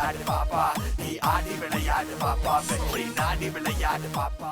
விளையாடு பாப்பா, நீ ஆடி விளையாடு பாப்பா, வெற்றி நாடி விளையாடு பாப்பா.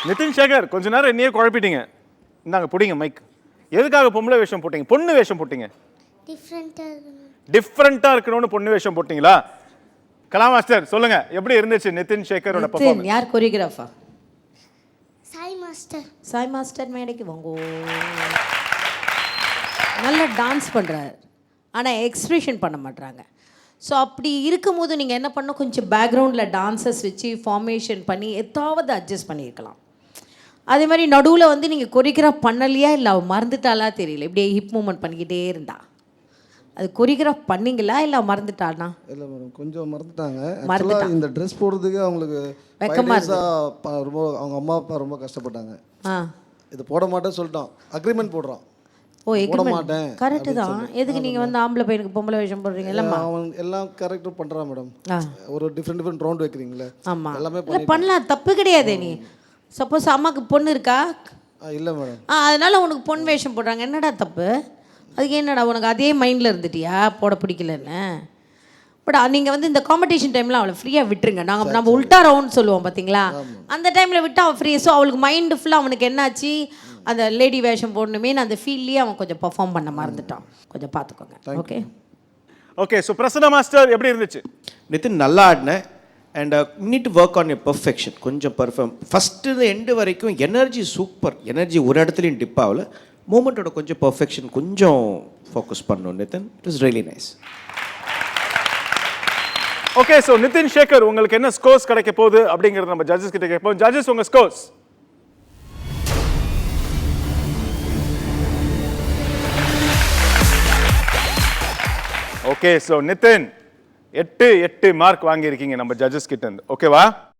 நிதின் சேகர் கொஞ்ச நேரம் என்னையே குழப்பிட்டீங்க. இந்தாங்க பிடிங்க மைக். எதுக்காக பொம்பளை வேஷம் போட்டீங்க, பொண்ணு வேஷம் போட்டீங்க? டிஃப்ரெண்டா இருக்கணும்னு பொண்ணு வேஷம் போட்டீங்களா? கலா மாஸ்டர் சொல்லுங்க, எப்படி இருந்துச்சு நிதின் சேகரோட பெர்ஃபார்மன்ஸ்? யார் choreographer? Sai master. Sai master மேடைக்கு வாங்கோ. நல்லா டான்ஸ் பண்ணுறாரு, ஆனால் எக்ஸ்பிரஷன் பண்ண மாட்றாங்க. ஸோ அப்படி இருக்கும்போது நீங்கள் என்ன பண்ணணும், கொஞ்சம் பேக்ரவுண்டில் டான்சர்ஸ் வச்சு ஃபார்மேஷன் பண்ணி எதாவது அட்ஜஸ்ட் பண்ணியிருக்கலாம். அதே மாதிரி நடுவில் வந்து நீங்கள் கொரியோகிராஃப் பண்ணலையா இல்லை அவள் மறந்துட்டாலா தெரியல, இப்படியே ஹிப் மூமெண்ட் பண்ணிக்கிட்டே இருந்தா. அது கொரியோகிராஃப் பண்ணீங்களா இல்லை மறந்துட்டானா? இல்லை மேடம், கொஞ்சம் மறந்துட்டாங்க. இந்த ட்ரெஸ் போடுறதுக்கு அவங்களுக்கு ரொம்ப, அவங்க அம்மா அப்பா ரொம்ப கஷ்டப்பட்டாங்க. இது போட மாட்டேன்னு சொல்லிட்டோம், அக்ரிமெண்ட் போடுறோம். ஓ போட எக்ரிமெண்ட் மாட்டேன் கரெக்டு தான். எதுக்கு நீங்கள் வந்து ஆம்பளை பையனுக்கு பொம்பளை வேஷம் போடுறீங்க இல்லைம்மா? அவன் எல்லாம் கரெக்டாக பண்ணுறான் மேடம். ஒரு டிஃப்ரெண்ட் ரவுண்ட் வைக்கிறீங்களே ஆமாம் எல்லாமே இல்லை பண்ணலாம், தப்பு கிடையாது. நீ சப்போஸ் அம்மாவுக்கு பொண்ணு இருக்கா? இல்லை மேடம். அதனால உனக்கு பொன் வேஷம் போடுறாங்க, என்னடா தப்பு? அதுக்கு என்னடா உனக்கு அதே மைண்டில் இருந்துட்டியா போட பிடிக்கலன்னு? பட் நீங்கள் வந்து இந்த காம்படிஷன் டைமில் அவளை ஃப்ரீயாக விட்டுருங்க. நம்ம உல்ட்டா ரவுண்ட் சொல்லுவோம் பார்த்தீங்களா, அந்த டைமில் விட்டு அவள் ஃப்ரீ. ஸோ அவளுக்கு மைண்டு ஃபுல்லாக அவனுக்கு என்னாச்சு, அந்த லேடி வேஷம் போடணுமே அந்த ஃபீல்ட்லேயே அவன் கொஞ்சம் பர்ஃபார்ம் பண்ண மறந்துட்டான். கொஞ்சம் பார்த்துக்கோங்க. Okay okay. So Prasanna master எப்படி இருந்துச்சு? நிதின் நல்லா ஆடினேன். And need to work on your perfection. கொஞ்சம் ஃபஸ்ட்டு எண்டு வரைக்கும் எனர்ஜி சூப்பர். எனர்ஜி ஒரு இடத்துலையும் டிப் ஆகல. மூமெண்ட்டோட கொஞ்சம் பெர்ஃபெக்ஷன் கொஞ்சம் ஃபோக்கஸ் பண்ணணும் Nitin. It was really nice. Okay. So Nitin Shekhar உங்களுக்கு என்ன ஸ்கோர்ஸ் கிடைக்க போகுது அப்படிங்கிறது நம்ம ஜட்ஜஸ் கிட்ட கேட்போம். ஜட்ஜஸ் உங்க scores. Okay. So Nitin 8 mark வாங்கியிருக்கீங்க நம்ம ஜட்ஜஸ் கிட்ட இருந்து. ஓகேவா?